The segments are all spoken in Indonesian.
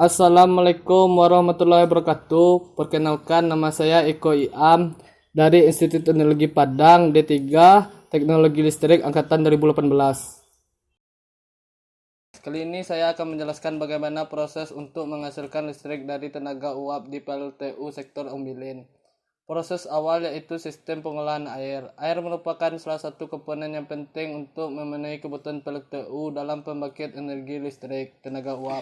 Assalamualaikum warahmatullahi wabarakatuh. Perkenalkan, nama saya Eko Iam dari Institut Teknologi Padang D3 Teknologi Listrik Angkatan 2018. Kali ini saya akan menjelaskan bagaimana proses untuk menghasilkan listrik dari tenaga uap di PLTU sektor Ombilin. Proses awal yaitu sistem pengolahan air. Air merupakan salah satu komponen yang penting untuk memenuhi kebutuhan PLTU dalam pembangkit energi listrik tenaga uap.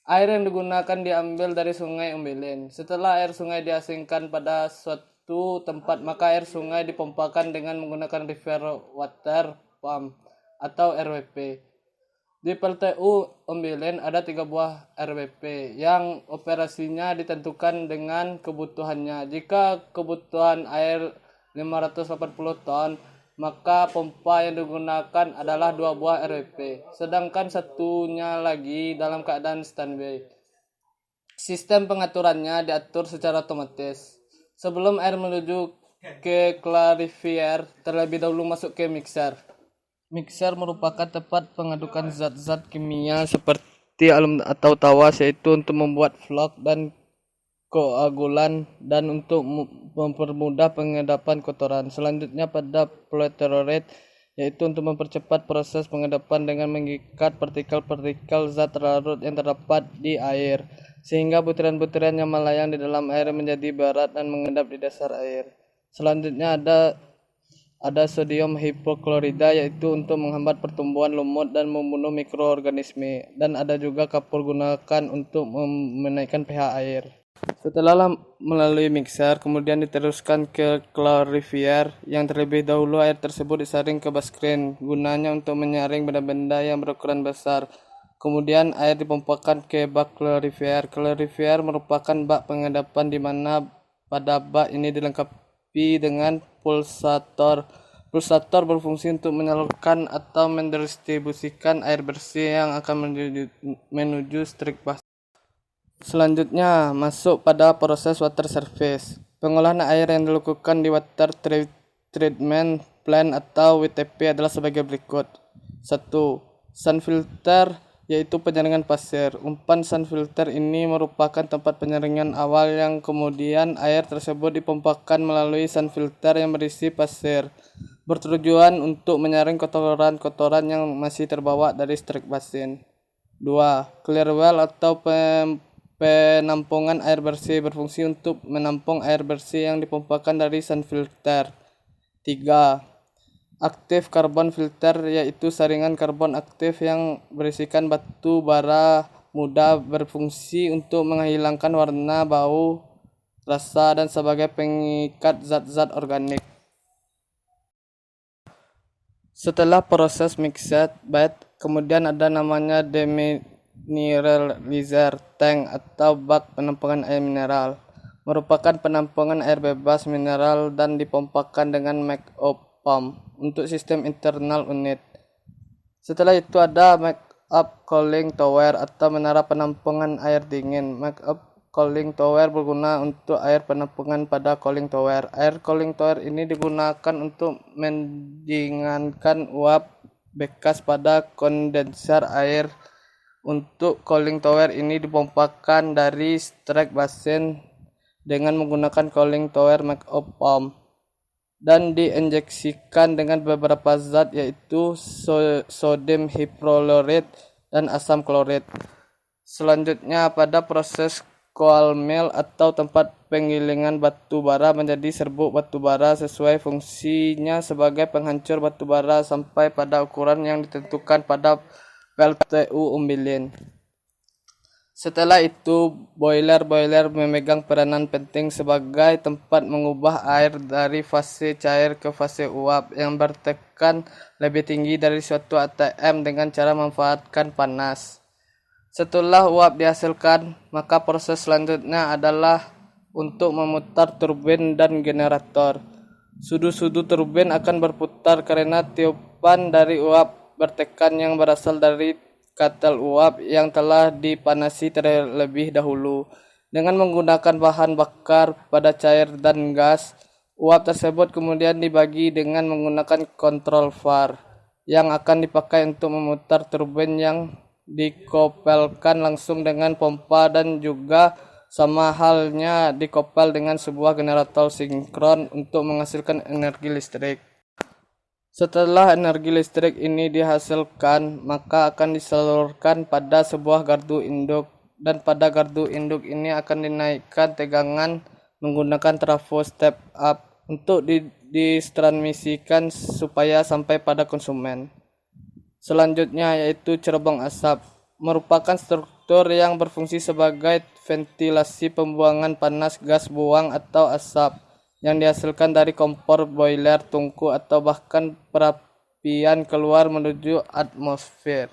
Air yang digunakan diambil dari sungai Ombilin. Setelah air sungai diasingkan pada suatu tempat, maka air sungai dipompakan dengan menggunakan river water pump atau RWP. Di PLTU Ombilin ada 3 buah RWP yang operasinya ditentukan dengan kebutuhannya. Jika kebutuhan air 580 ton, maka pompa yang digunakan adalah 2 buah RWP, sedangkan satunya lagi dalam keadaan standby. Sistem pengaturannya diatur secara otomatis. Sebelum air menuju ke clarifier, terlebih dahulu masuk ke mixer. Mixer merupakan tempat pengadukan zat-zat kimia seperti alum atau tawas, yaitu untuk membuat flok dan koagulan dan untuk mempermudah pengedapan kotoran. Selanjutnya pada politeroret, yaitu untuk mempercepat proses pengedapan dengan mengikat partikel-partikel zat larut yang terdapat di air, sehingga butiran-butiran yang melayang di dalam air menjadi berat dan mengendap di dasar air. Selanjutnya ada sodium hipoklorida, yaitu untuk menghambat pertumbuhan lumut dan membunuh mikroorganisme, dan ada juga kapur gunakan untuk menaikkan pH air. Setelah melalui mixer, kemudian diteruskan ke clarifier, yang terlebih dahulu air tersebut disaring ke baskrin, gunanya untuk menyaring benda-benda yang berukuran besar. Kemudian air dipompakan ke bak clarifier. Clarifier merupakan bak pengedapan di mana pada bak ini dilengkapi dengan pulsator. Pulsator berfungsi untuk menyalurkan atau mendistribusikan air bersih yang akan menuju strik basah. Selanjutnya masuk pada proses water service. Pengolahan air yang dilakukan di water treatment plant atau WTP adalah sebagai berikut. 1. Sun filter, yaitu penyaringan pasir. Umpan sun filter ini merupakan tempat penyaringan awal yang kemudian air tersebut dipompakan melalui sun filter yang berisi pasir, bertujuan untuk menyaring kotoran-kotoran yang masih terbawa dari strik basin. 2. Clear well atau penampungan air bersih, berfungsi untuk menampung air bersih yang dipompakan dari sun filter. 3. Active carbon filter, yaitu saringan karbon aktif yang berisikan batu bara muda, berfungsi untuk menghilangkan warna, bau, rasa, dan sebagai pengikat zat-zat organik. Setelah proses mixed bed, kemudian ada namanya demineralizer tank atau bak penampungan air mineral. Merupakan penampungan air bebas mineral dan dipompakan dengan make-up pump untuk sistem internal unit. Setelah itu ada make-up cooling tower atau menara penampungan air dingin. Make-up cooling tower berguna untuk air penampungan pada cooling tower. Air cooling tower ini digunakan untuk mendinginkan uap bekas pada kondenser air. Untuk cooling tower ini dipompakan dari strik basin dengan menggunakan cooling tower make-up pump dan diinjeksikan dengan beberapa zat, yaitu sodium hipoklorit dan asam klorit. Selanjutnya pada proses coal mill atau tempat penggilingan batu bara menjadi serbuk batu bara sesuai fungsinya sebagai penghancur batu bara sampai pada ukuran yang ditentukan pada PLTU Ombilin. Setelah itu, boiler memegang peranan penting sebagai tempat mengubah air dari fase cair ke fase uap yang bertekan lebih tinggi dari suatu ATM dengan cara memanfaatkan panas. Setelah uap dihasilkan, maka proses selanjutnya adalah untuk memutar turbin dan generator. Sudu-sudu turbin akan berputar karena tiupan dari uap bertekan yang berasal dari katel uap yang telah dipanasi terlebih dahulu. Dengan menggunakan bahan bakar pada cair dan gas, uap tersebut kemudian dibagi dengan menggunakan kontrol VAR yang akan dipakai untuk memutar turbin yang dikopelkan langsung dengan pompa dan juga sama halnya dikopel dengan sebuah generator sinkron untuk menghasilkan energi listrik. Setelah energi listrik ini dihasilkan, maka akan disalurkan pada sebuah gardu induk, dan pada gardu induk ini akan dinaikkan tegangan menggunakan trafo step up untuk ditransmisikan supaya sampai pada konsumen. Selanjutnya yaitu cerobong asap, merupakan struktur yang berfungsi sebagai ventilasi pembuangan panas gas buang atau asap yang dihasilkan dari kompor, boiler, tungku, atau bahkan perapian keluar menuju atmosfer.